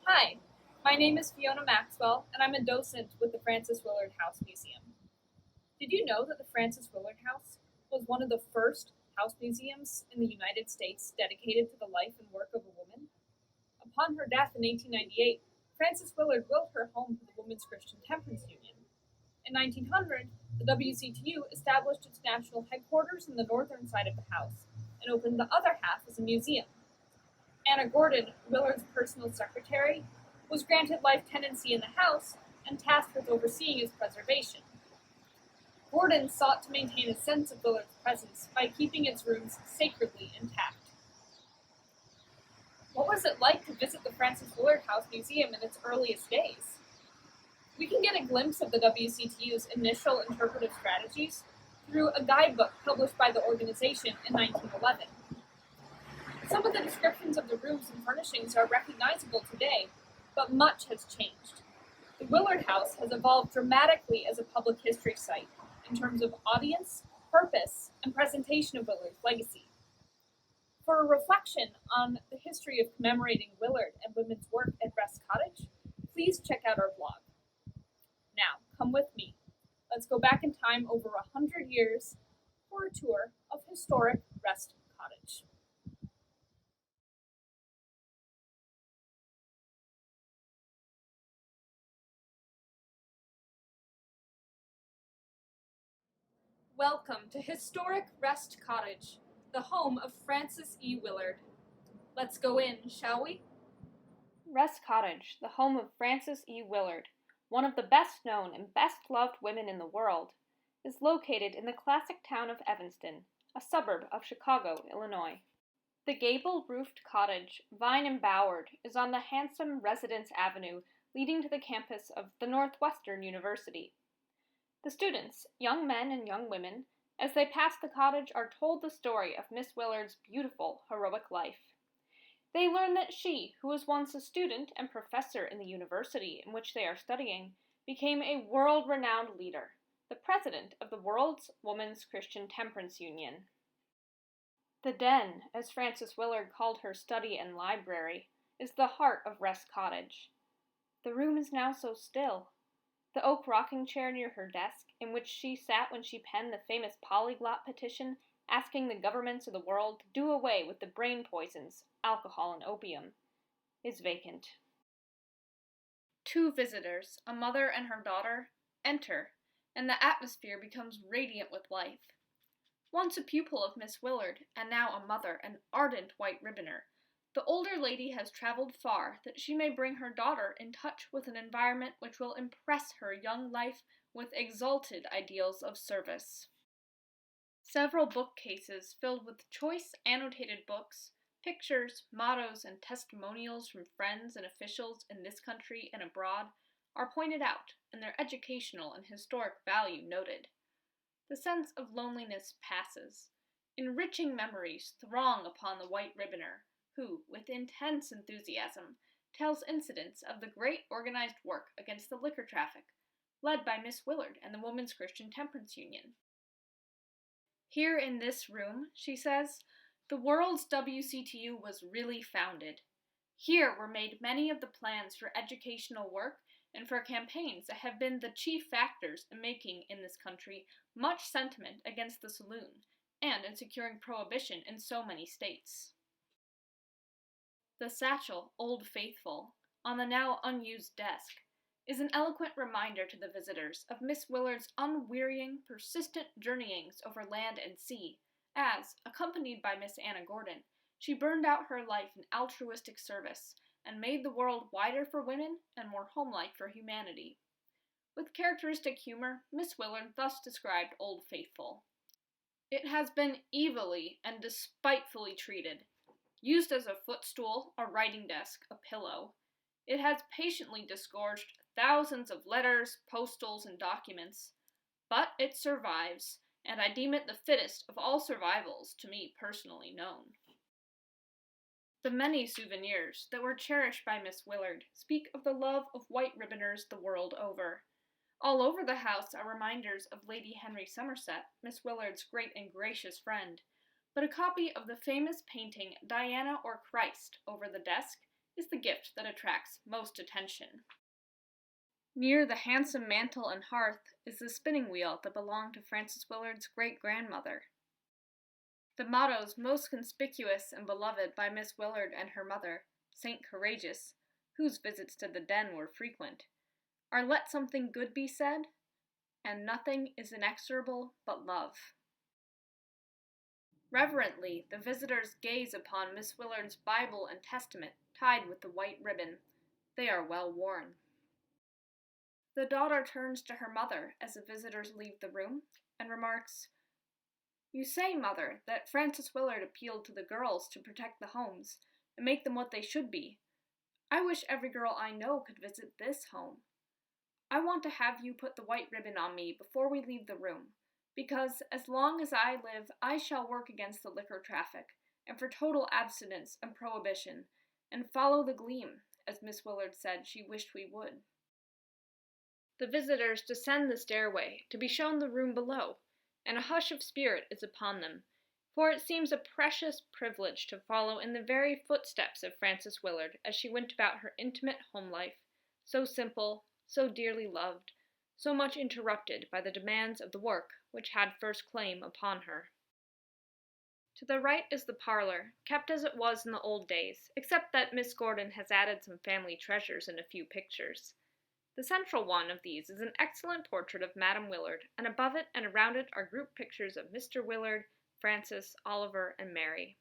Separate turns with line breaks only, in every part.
Hi, my name is Fiona Maxwell, and I'm a docent with the Frances Willard House Museum. Did you know that the Frances Willard House was one of the first house museums in the United States dedicated to the life and work of a woman? Upon her death in 1898, Frances Willard willed her home to the Women's Christian Temperance Union. In 1900, the WCTU established its national headquarters in the northern side of the house and opened the other half as a museum. Anna Gordon, Willard's personal secretary, was granted life tenancy in the house and tasked with overseeing its preservation. Gordon sought to maintain a sense of Willard's presence by keeping its rooms sacredly intact. What was it like to visit the Frances Willard House Museum in its earliest days? We can get a glimpse of the WCTU's initial interpretive strategies through a guidebook published by the organization in 1911. Some of the descriptions of the rooms and furnishings are recognizable today, but much has changed. The Willard House has evolved dramatically as a public history site in terms of audience, purpose, and presentation of Willard's legacy. For a reflection on the history of commemorating Willard and women's work at Rest Cottage, please check out our blog. Now, come with me. Let's go back in time over 100 years for a tour of historic Rest Cottage. Welcome to historic Rest Cottage, the home of Frances E. Willard. Let's go in, shall we?
Rest Cottage, the home of Frances E. Willard, one of the best known and best loved women in the world, is located in the classic town of Evanston, a suburb of Chicago, Illinois. The gable-roofed cottage, vine-embowered, is on the handsome Residence Avenue leading to the campus of the Northwestern University. The students, young men and young women, as they pass the cottage are told the story of Miss Willard's beautiful, heroic life. They learn that she, who was once a student and professor in the university in which they are studying, became a world-renowned leader, the president of the World's Women's Christian Temperance Union. The Den, as Frances Willard called her study and library, is the heart of Rest Cottage. The room is now so still. The oak rocking chair near her desk, in which she sat when she penned the famous polyglot petition asking the governments of the world to do away with the brain poisons, alcohol and opium, is vacant. Two visitors, a mother and her daughter, enter, and the atmosphere becomes radiant with life. Once a pupil of Miss Willard, and now a mother, an ardent white ribboner, the older lady has traveled far that she may bring her daughter in touch with an environment which will impress her young life with exalted ideals of service. Several bookcases filled with choice annotated books, pictures, mottos, and testimonials from friends and officials in this country and abroad are pointed out and their educational and historic value noted. The sense of loneliness passes. Enriching memories throng upon the white ribboner, who, with intense enthusiasm, tells incidents of the great organized work against the liquor traffic, led by Miss Willard and the Women's Christian Temperance Union. Here in this room, she says, the world's WCTU was really founded. Here were made many of the plans for educational work and for campaigns that have been the chief factors in making in this country much sentiment against the saloon and in securing prohibition in so many states. The satchel, Old Faithful, on the now unused desk, is an eloquent reminder to the visitors of Miss Willard's unwearying, persistent journeyings over land and sea, as, accompanied by Miss Anna Gordon, she burned out her life in altruistic service and made the world wider for women and more homelike for humanity. With characteristic humor, Miss Willard thus described Old Faithful. It has been evilly and despitefully treated. Used as a footstool, a writing desk, a pillow, it has patiently disgorged thousands of letters, postals, and documents, but it survives, and I deem it the fittest of all survivals to me personally known. The many souvenirs that were cherished by Miss Willard speak of the love of white ribboners the world over. All over the house are reminders of Lady Henry Somerset, Miss Willard's great and gracious friend, but a copy of the famous painting Diana or Christ over the desk is the gift that attracts most attention. Near the handsome mantel and hearth is the spinning wheel that belonged to Frances Willard's great-grandmother. The mottos most conspicuous and beloved by Miss Willard and her mother, Saint Courageous, whose visits to the den were frequent, are "Let something good be said," and "Nothing is inexorable but love." Reverently, the visitors gaze upon Miss Willard's Bible and Testament tied with the white ribbon. They are well worn. The daughter turns to her mother as the visitors leave the room and remarks, "You say, Mother, that Frances Willard appealed to the girls to protect the homes and make them what they should be. I wish every girl I know could visit this home. I want to have you put the white ribbon on me before we leave the room, because as long as I live, I shall work against the liquor traffic and for total abstinence and prohibition, and follow the gleam, as Miss Willard said she wished we would." The visitors descend the stairway to be shown the room below, and a hush of spirit is upon them, for it seems a precious privilege to follow in the very footsteps of Frances Willard as she went about her intimate home life, so simple, so dearly loved, so much interrupted by the demands of the work which had first claim upon her. To the right is the parlor, kept as it was in the old days, except that Miss Gordon has added some family treasures and a few pictures. The central one of these is an excellent portrait of Madame Willard, and above it and around it are grouped pictures of Mr. Willard, Frances, Oliver, and Mary.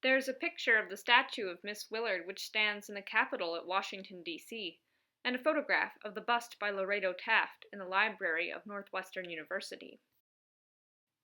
There is a picture of the statue of Miss Willard which stands in the Capitol at Washington, D.C., and a photograph of the bust by Laredo Taft in the library of Northwestern University.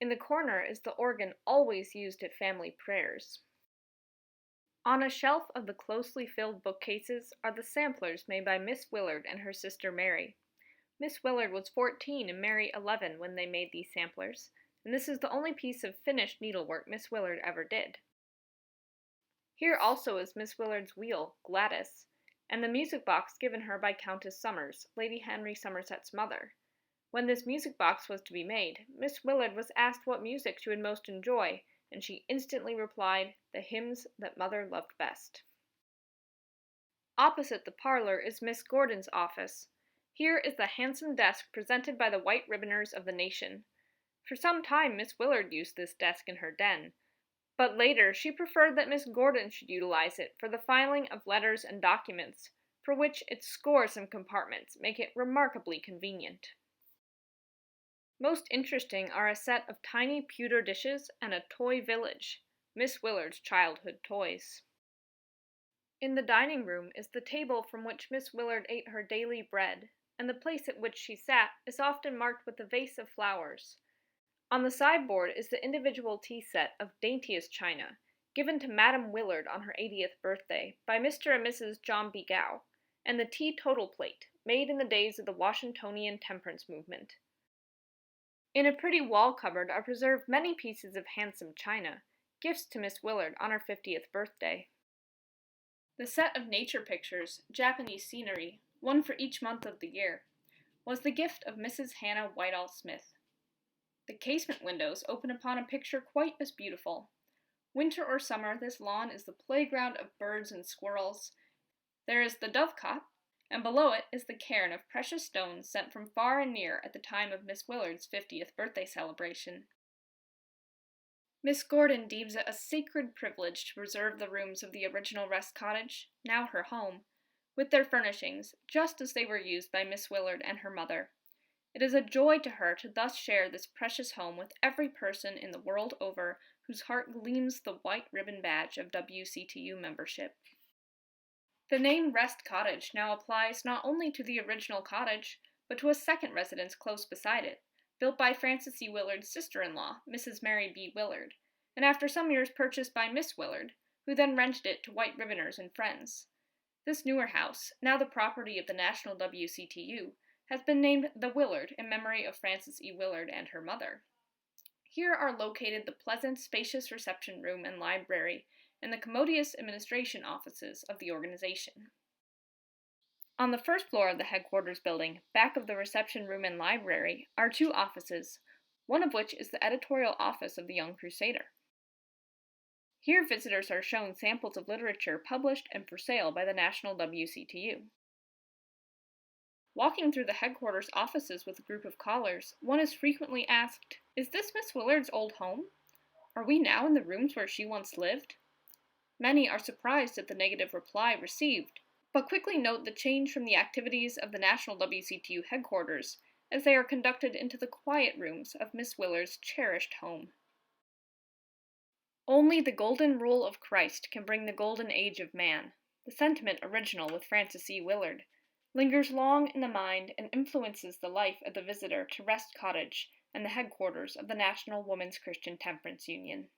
In the corner is the organ always used at family prayers. On a shelf of the closely filled bookcases are the samplers made by Miss Willard and her sister Mary. Miss Willard was 14 and Mary 11 when they made these samplers, and this is the only piece of finished needlework Miss Willard ever did. Here also is Miss Willard's wheel, Gladys, and the music box given her by Countess Somers, Lady Henry Somerset's mother. When this music box was to be made, Miss Willard was asked what music she would most enjoy, and she instantly replied, "The hymns that Mother loved best." Opposite the parlor is Miss Gordon's office. Here is the handsome desk presented by the white ribboners of the nation. For some time Miss Willard used this desk in her den, but later she preferred that Miss Gordon should utilize it for the filing of letters and documents, for which its scores of compartments make it remarkably convenient. Most interesting are a set of tiny pewter dishes and a toy village, Miss Willard's childhood toys. In the dining room is the table from which Miss Willard ate her daily bread, and the place at which she sat is often marked with a vase of flowers. On the sideboard is the individual tea set of daintiest china, given to Madame Willard on her 80th birthday by Mr. and Mrs. John B. Gow, and the teetotal plate, made in the days of the Washingtonian Temperance movement. In a pretty wall cupboard are preserved many pieces of handsome china, gifts to Miss Willard on her 50th birthday. The set of nature pictures, Japanese scenery, one for each month of the year, was the gift of Mrs. Hannah Whitall Smith. The casement windows open upon a picture quite as beautiful. Winter or summer, this lawn is the playground of birds and squirrels. There is the dovecot, and below it is the cairn of precious stones sent from far and near at the time of Miss Willard's 50th birthday celebration. Miss Gordon deems it a sacred privilege to preserve the rooms of the original Rest Cottage, now her home, with their furnishings, just as they were used by Miss Willard and her mother. It is a joy to her to thus share this precious home with every person in the world over whose heart gleams the white ribbon badge of WCTU membership. The name Rest Cottage now applies not only to the original cottage, but to a second residence close beside it, built by Frances E. Willard's sister-in-law, Mrs. Mary B. Willard, and after some years purchased by Miss Willard, who then rented it to white ribboners and friends. This newer house, now the property of the National WCTU, has been named The Willard in memory of Frances E. Willard and her mother. Here are located the pleasant, spacious reception room and library, and the commodious administration offices of the organization. On the first floor of the headquarters building, back of the reception room and library, are two offices, one of which is the editorial office of the Young Crusader. Here, visitors are shown samples of literature published and for sale by the National WCTU. Walking through the headquarters offices with a group of callers, one is frequently asked, "Is this Miss Willard's old home? Are we now in the rooms where she once lived?" Many are surprised at the negative reply received, but quickly note the change from the activities of the National WCTU headquarters, as they are conducted into the quiet rooms of Miss Willard's cherished home. Only the golden rule of Christ can bring the golden age of man, the sentiment original with Frances E. Willard, lingers long in the mind and influences the life of the visitor to Rest Cottage and the headquarters of the National Women's Christian Temperance Union.